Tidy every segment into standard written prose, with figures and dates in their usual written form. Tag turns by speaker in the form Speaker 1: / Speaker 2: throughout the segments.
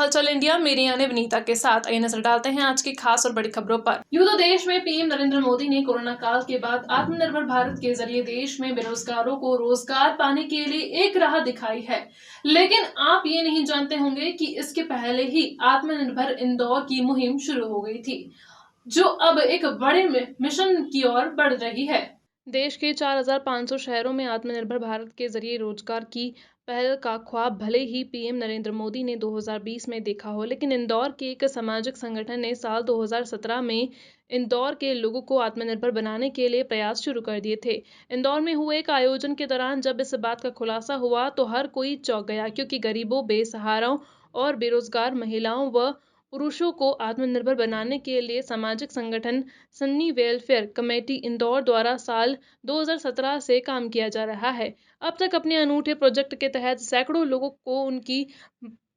Speaker 1: हलचल इंडिया, मेरी यानी विनीता के साथ आइए नजर डालते हैं आज की खास और बड़ी खबरों पर। यूं तो देश में पीएम नरेंद्र मोदी ने कोरोना काल के बाद आत्मनिर्भर भारत के जरिए देश में बेरोजगारों को रोजगार पाने के लिए एक राह दिखाई है, लेकिन आप ये नहीं जानते होंगे कि इसके पहले ही आत्मनिर्भर इंदौर की मुहिम शुरू हो गई थी, जो अब एक बड़े मिशन की ओर बढ़ रही है। देश के 4,500 शहरों में आत्मनिर्भर भारत के जरिए रोजगार की पहल का ख्वाब भले ही पीएम नरेंद्र मोदी ने 2020 में देखा हो, लेकिन इंदौर के एक सामाजिक संगठन ने साल 2017 में इंदौर के लोगों को आत्मनिर्भर बनाने के लिए प्रयास शुरू कर दिए थे। इंदौर में हुए एक आयोजन के दौरान जब इस बात का खुलासा हुआ तो हर कोई चौंक गया, क्योंकि गरीबों, बेसहाराओं और बेरोजगार महिलाओं व पुरुषों को आत्मनिर्भर बनाने के लिए सामाजिक संगठन सन्नी वेलफेयर कमेटी इंदौर द्वारा साल 2017 से काम किया जा रहा है। अब तक अपने अनूठे प्रोजेक्ट के तहत सैकड़ों लोगों को उनकी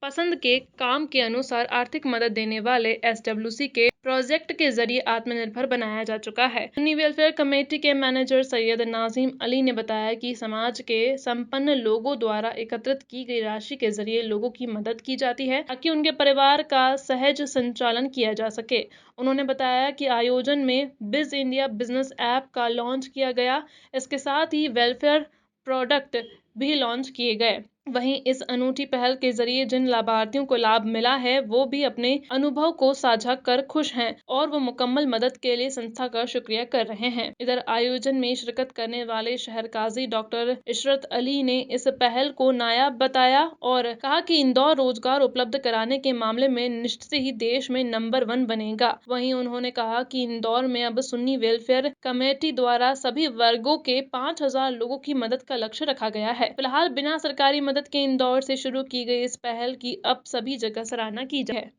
Speaker 1: पसंद के काम के अनुसार आर्थिक मदद देने वाले एसडब्ल्यूसी के प्रोजेक्ट के जरिए आत्मनिर्भर बनाया जा चुका है। सन्नी वेलफेयर कमेटी के मैनेजर सैयद नाजिम अली ने बताया कि समाज के संपन्न लोगों द्वारा एकत्रित की गई राशि के जरिए लोगों की मदद की जाती है ताकि उनके परिवार का सहज संचालन किया जा सके। उन्होंने बताया कि आयोजन में बिज इंडिया बिजनेस ऐप का लॉन्च किया गया। इसके साथ ही वेलफेयर प्रोडक्ट भी लॉन्च किए गए। वहीं इस अनूठी पहल के जरिए जिन लाभार्थियों को लाभ मिला है वो भी अपने अनुभव को साझा कर खुश हैं और वो मुकम्मल मदद के लिए संस्था का शुक्रिया कर रहे हैं। इधर आयोजन में शिरकत करने वाले शहर काजी डॉक्टर इशरत अली ने इस पहल को नायाब बताया और कहा कि इंदौर रोजगार उपलब्ध कराने के मामले में निश्चित ही देश में नंबर 1 बनेगा। वहीं उन्होंने कहा कि इंदौर में अब सुन्नी वेलफेयर कमेटी द्वारा सभी वर्गों के 5,000 लोगों की मदद का लक्ष्य रखा गया है। फिलहाल बिना सरकारी मदद के इंदौर से शुरू की गई इस पहल की अब सभी जगह सराहना की जाए।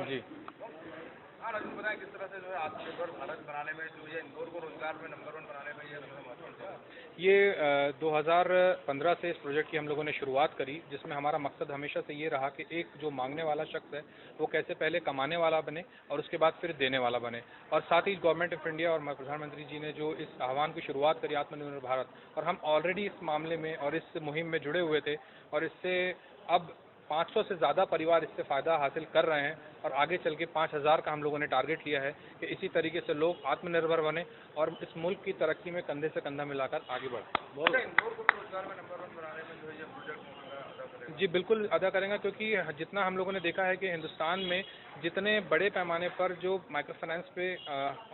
Speaker 2: जी बताएं किस तरह से जो है आत्मनिर्भर भारत बनाने में जो ये इंदौर को रोजगार में नंबर 1 बनाने में ये महत्वपूर्ण है। ये 2015 से इस प्रोजेक्ट की हम लोगों ने शुरुआत करी, जिसमें हमारा मकसद हमेशा से ये रहा कि एक जो मांगने वाला शख्स है वो कैसे पहले कमाने वाला बने और उसके बाद फिर देने वाला बने। और साथ ही गवर्नमेंट ऑफ इंडिया और प्रधानमंत्री जी ने जो इस आह्वान की शुरुआत करी आत्मनिर्भर भारत, और हम ऑलरेडी इस मामले में और इस मुहिम में जुड़े हुए थे और इससे अब 500 से ज़्यादा परिवार इससे फ़ायदा हासिल कर रहे हैं और आगे चल के 5,000 का हम लोगों ने टारगेट लिया है कि इसी तरीके से लोग आत्मनिर्भर बने और इस मुल्क की तरक्की में कंधे से कंधा मिलाकर आगे बढ़ें। इंदौर को रोजगार में नंबर 1 बनाने में जो ये प्रोजेक्ट जी बिल्कुल अदा करेंगे, क्योंकि जितना हम लोगों ने देखा है कि हिंदुस्तान में जितने बड़े पैमाने पर जो माइक्रो फाइनेंस पे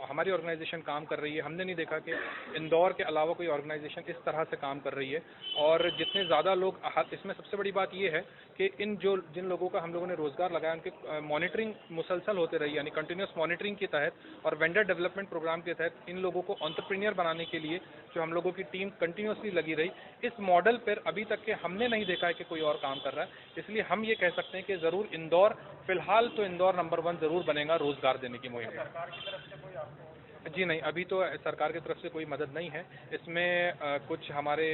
Speaker 2: हमारी ऑर्गेनाइजेशन काम कर रही है, हमने नहीं देखा कि इंदौर के अलावा कोई ऑर्गेनाइजेशन इस तरह से काम कर रही है। और जितने ज़्यादा लोग, इसमें सबसे बड़ी बात ये है कि जिन लोगों का हम लोगों ने रोजगार लगाया उनकी मॉनिटरिंग मुसलसल होते रही, यानी कंटिन्यूस मॉनिटरिंग के तहत और वेंडर डेवलपमेंट प्रोग्राम के तहत इन लोगों को एंटरप्रेन्योर बनाने के लिए जो हम लोगों की टीम कंटिन्यूसली लगी रही। इस मॉडल पर अभी तक के हमने नहीं देखा है कि कोई और काम कर रहा है, इसलिए हम ये कह सकते हैं कि ज़रूर इंदौर, फिलहाल तो इंदौर नंबर 1 ज़रूर बनेगा रोजगार देने की मुहिम। सरकार की तरफ से कोई आपको? जी नहीं, अभी तो सरकार की तरफ से कोई मदद नहीं है। इसमें कुछ हमारे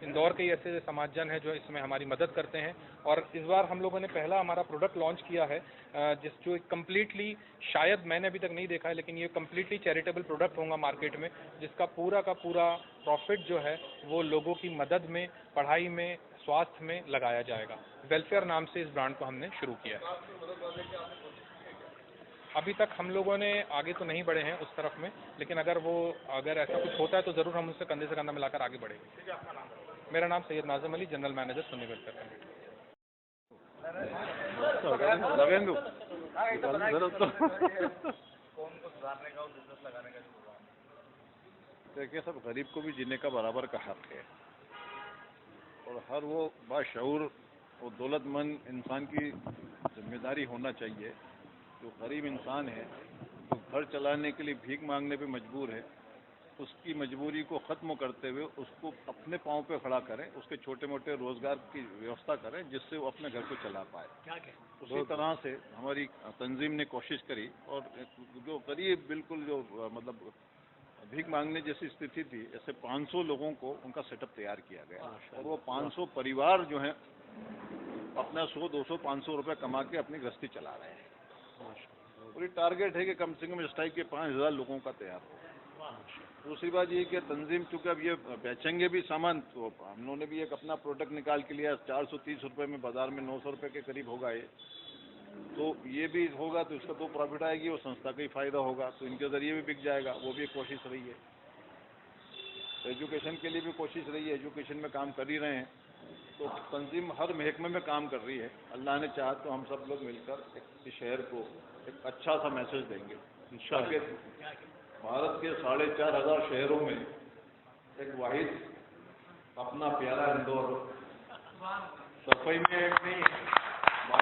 Speaker 2: इंदौर के ही ऐसे समाजजन हैं जो इसमें हमारी मदद करते हैं। और इस बार हम लोगों ने पहला हमारा प्रोडक्ट लॉन्च किया है, जो कम्प्लीटली, शायद मैंने अभी तक नहीं देखा है, लेकिन ये कम्प्लीटली चैरिटेबल प्रोडक्ट होगा मार्केट में, जिसका पूरा का पूरा प्रॉफिट जो है वो लोगों की मदद में, पढ़ाई में, स्वास्थ्य में लगाया जाएगा। वेलफेयर नाम से इस ब्रांड को हमने शुरू किया है। अभी तक हम लोगों ने आगे तो नहीं बढ़े हैं उस तरफ में, लेकिन अगर ऐसा कुछ होता है तो ज़रूर हम उससे कंधे से कंधा मिलाकर आगे बढ़ेंगे। मेरा नाम Syed Nazim Ali, general manager Sunni welfare committee.
Speaker 3: देखिए, सब गरीब को भी जीने का बराबर का हक है और हर वो बाशऊर और दौलतमंद इंसान की जिम्मेदारी होना चाहिए। जो गरीब इंसान है, जो घर चलाने के लिए भीख मांगने पे मजबूर है, उसकी मजबूरी को ख़त्म करते हुए उसको अपने पाँव पे खड़ा करें, उसके छोटे मोटे रोज़गार की व्यवस्था करें जिससे वो अपने घर को चला पाए। उसी तरह से हमारी तंजीम ने कोशिश करी और जो गरीब बिल्कुल जो मतलब भीख मांगने जैसी स्थिति थी, ऐसे 500 लोगों को उनका सेटअप तैयार किया गया और वो 500 परिवार जो हैं अपना 100, 200, 500 रुपये कमा के अपनी गृहस्थी चला रहे हैं। और ये टारगेट है कि कम से कम स्ट्राइक के 5,000 लोगों का तैयार हो। दूसरी बात ये कि तंजीम चूँकि अब ये बेचेंगे भी सामान, तो हम लोगों ने भी एक अपना प्रोडक्ट निकाल के लिया। 430 रुपये में, बाजार में 900 रुपये के करीब होगा ये। तो ये भी होगा तो इसका तो प्रॉफिट आएगी, वो संस्था का ही फायदा होगा, तो इनके ज़रिए भी बिक जाएगा। वो भी एक कोशिश रही है। एजुकेशन के लिए भी कोशिश रही है, एजुकेशन में काम कर ही रहे हैं। तो तंजीम हर महकमे में काम कर रही है। अल्लाह ने चाहा तो हम सब लोग मिलकर इस शहर को एक अच्छा सा मैसेज देंगे इंशाअल्लाह। भारत के 4,500 शहरों में एक वाहिद अपना प्यारा इंदौर, सफाई में नहीं,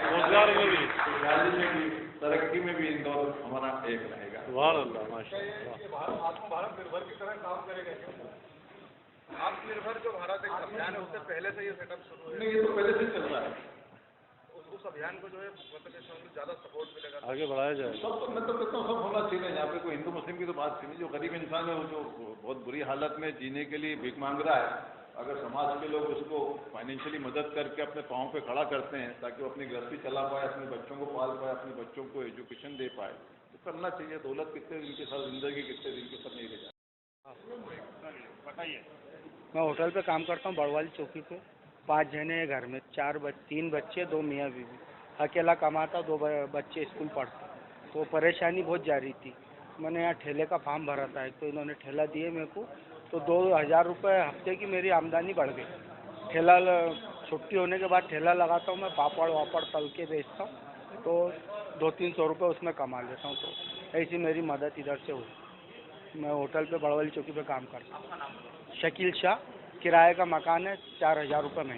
Speaker 3: रोजगार में भी, खुशहाली में भी, तरक्की में भी इंदौर हमारा एक रहेगा।
Speaker 2: भारत निर्भर की तरह काम करेगा। आत्मनिर्भर जो भारत एक अभियान है, उससे पहले से ये सेटअप शुरू है।
Speaker 3: नहीं, ये तो पहले से चल रहा है।
Speaker 2: उस अभियान को जो है मतलब ज्यादा सपोर्ट मिलेगा,
Speaker 3: आगे बढ़ाया जाए। सब तो मैं तो कहता हूँ सब होना चाहिए। यहाँ पे कोई हिंदू मुस्लिम की तो बात नहीं। जो गरीब इंसान है, वो जो बहुत बुरी हालत में जीने के लिए भीख मांग रहा है, अगर समाज के लोग उसको फाइनेंशियली मदद करके अपने पाँव पे खड़ा करते हैं ताकि वो अपनी गृहस्थी चला पाए, अपने बच्चों को पाल पाए, अपने बच्चों को एजुकेशन दे पाए, तो करना चाहिए। दौलत कितने दिन के साथ, जिंदगी कितने दिन के साथ नहीं रह जाए।
Speaker 2: बताइए।
Speaker 4: मैं होटल पे काम करता हूँ, बड़वाली चौकी पे। 5 जने हैं घर में, 3 बच्चे, 2 मियाँ बीवी। अकेला कमाता, 2 बच्चे स्कूल पढ़ते। तो परेशानी बहुत जा रही थी। मैंने यहाँ ठेले का फॉर्म भरा था, एक तो इन्होंने ठेला दिए मेरे को, तो 2,000 रुपये हफ्ते की मेरी आमदनी बढ़ गई। ठेला छुट्टी होने के बाद ठेला लगाता हूँ मैं, पापड़ वापड़ तल के बेचता हूँ, तो 200-300 रुपये उसमें कमा लेता हूँ। तो ऐसी मेरी मदद इधर से हुई। मैं होटल पे बड़वाली चौकी पे काम करता हूँ। शकील शाह, किराए का मकान है, 4,000 रुपये महीने।